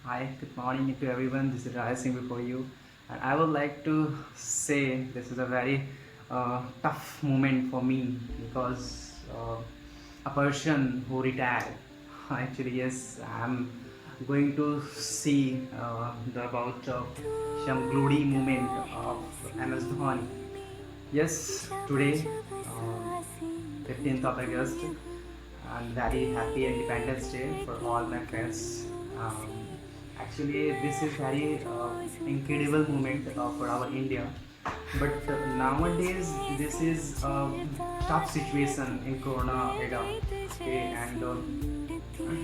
Hi, good morning to everyone. This is Raya Singh before you, and I would like to say this is a very tough moment for me because a person who retired. Actually, yes, I'm going to see the about some glory moment of MS Dhoni. Yes, today, 15th of August, and very happy Independence Day for all my friends. Um, Actually, this is very incredible moment for our India. But nowadays, this is a tough situation in Corona era. Okay, and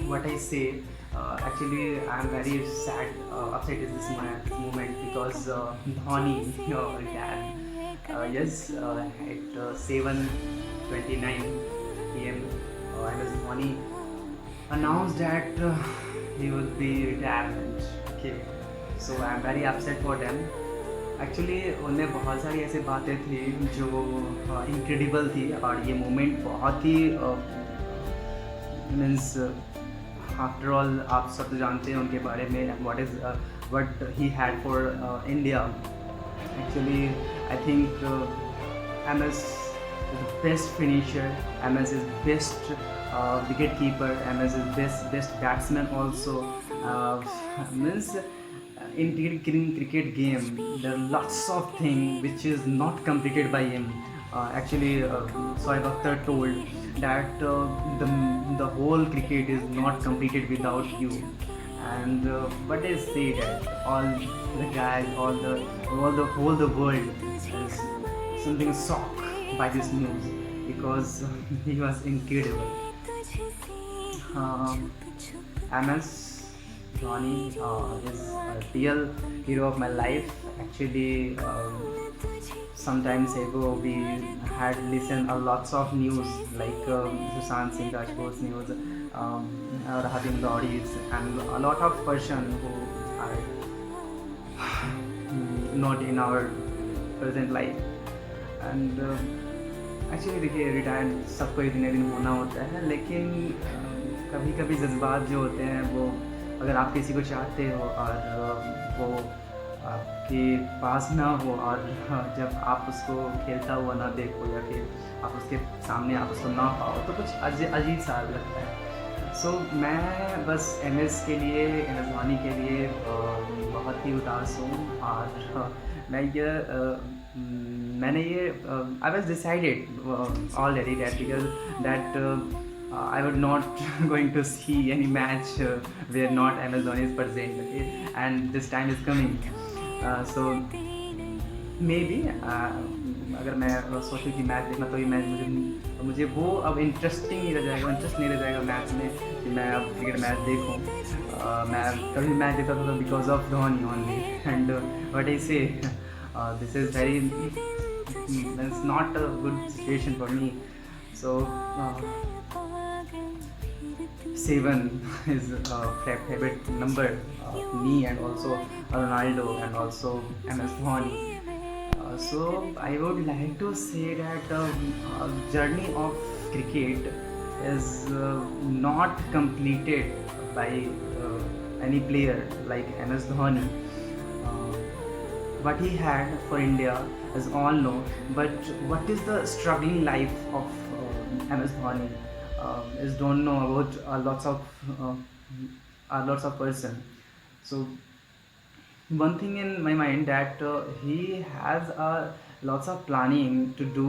what I say, actually, I'm very sad, upset at this moment because Dhoni retired. Yes, at 7:29 p.m. MS Dhoni announced that he will be retirement. Okay, so I'm very upset for them. Actually उनमें बहुत सारी ऐसी बातें थी जो incredible थी और ये मोमेंट बहुत ही मीन्स आफ्टर ऑल आप सब तो जानते हैं उनके बारे में what he had for India. Actually, I think MS is the best finisher. MS is best wicket keeper. MS is best batsman also. Means in cricket game, there are lots of things which is not completed by him. Actually, Shoaib Akhtar told that the whole cricket is not completed without you. And but they say that all the guys, all the whole the world is something shocked by this news because he was incredible. MS Dhoni is a real hero of my life. Actually, sometimes ago we had listened a lots of news like Sushant Singh Rajput's news, Rahadim Lodis, and a lot of person who are not in our present life. And actually देखिए retired सबको एक दिन होना होता है, लेकिन कभी कभी जज्बात जो होते हैं वो अगर आप किसी को चाहते हो और वो आपके पास ना हो और जब आप उसको खेलता हुआ ना देखो या फिर आप उसके सामने आप उसको ना पाओ तो कुछ अजीब सा लगता है. सो मैं बस MS के लिए, MS धोनी के लिए बहुत ही उदास हूँ और मैंने ये I was decided already that because that I would not going to see any match where not MS Dhoni is present, okay? And this time is coming. So maybe अगर मैं सोचूं कि मैच देखना तो ये मैच मुझे वो अब इंटरेस्टिंग नहीं रह जाएगा, इंटरेस्ट नहीं रह जाएगा मैच में कि मैं अब क्रिकेट मैच देखूं. मैं कभी मैच देखता था because of Dhoni only. And what I से this is very it's not a good situation for me. So 7 is a favorite number of me and also Ronaldo and also MS Dhoni. So I would like to say that journey of cricket is not completed by any player like MS Dhoni. What he had for India, as all know, but what is the struggling life of MS Dhoni is don't know about lots of person. So one thing in my mind that he has lots of planning to do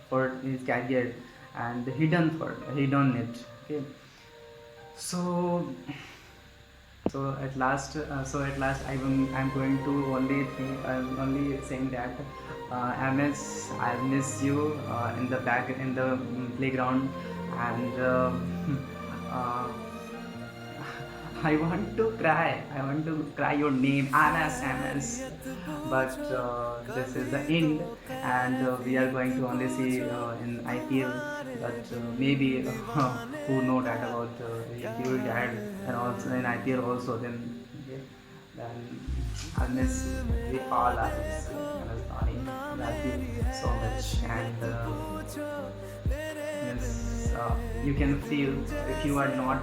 for his career, and he done it. Okay, so I'm going to I'm only saying that MS, I miss you in the playground, and uh, I want to cry your name, MS, but this is the end, and we are going to only see in IPL, but maybe who know that about if you retired and also in IPL also, then okay, then I miss we all are MS Dhoni. Love you so much, and yes, you can feel if you are not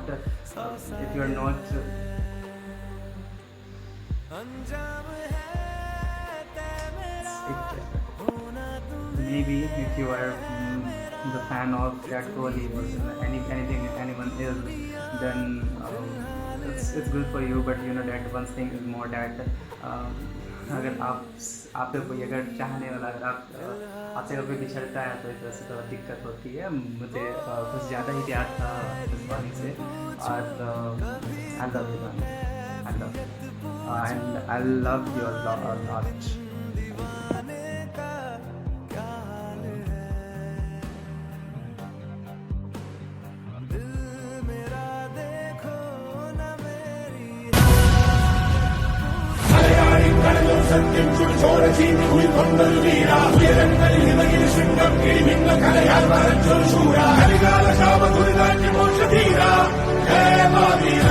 maybe if you are the fan of Virat Kohli or anything anyone else, then it's good for you. But you know that one thing is more that अगर आप पे कोई अगर चाहने वाला अगर आपसे अगर कोई बिछड़ता है तो इस तरह से तो दिक्कत होती है। मुझे कुछ ज़्यादा ही प्यार था इस वाणी से, और I love you ma'am, I love and I love your lot. സത്യം ചുടിച്ചോര ചീന്തി ഉൾക്കൊണ്ടൊരു വീര ഉയരങ്ങളിൽ ഹിമയിൽ ശൃംഗം കിഴിമിന്ന കലയാൽ വരച്ചൊരു ശൂര കലികാല ശാപ ദുരിതാന്യ മോക്ഷധീര ജയ മാവീര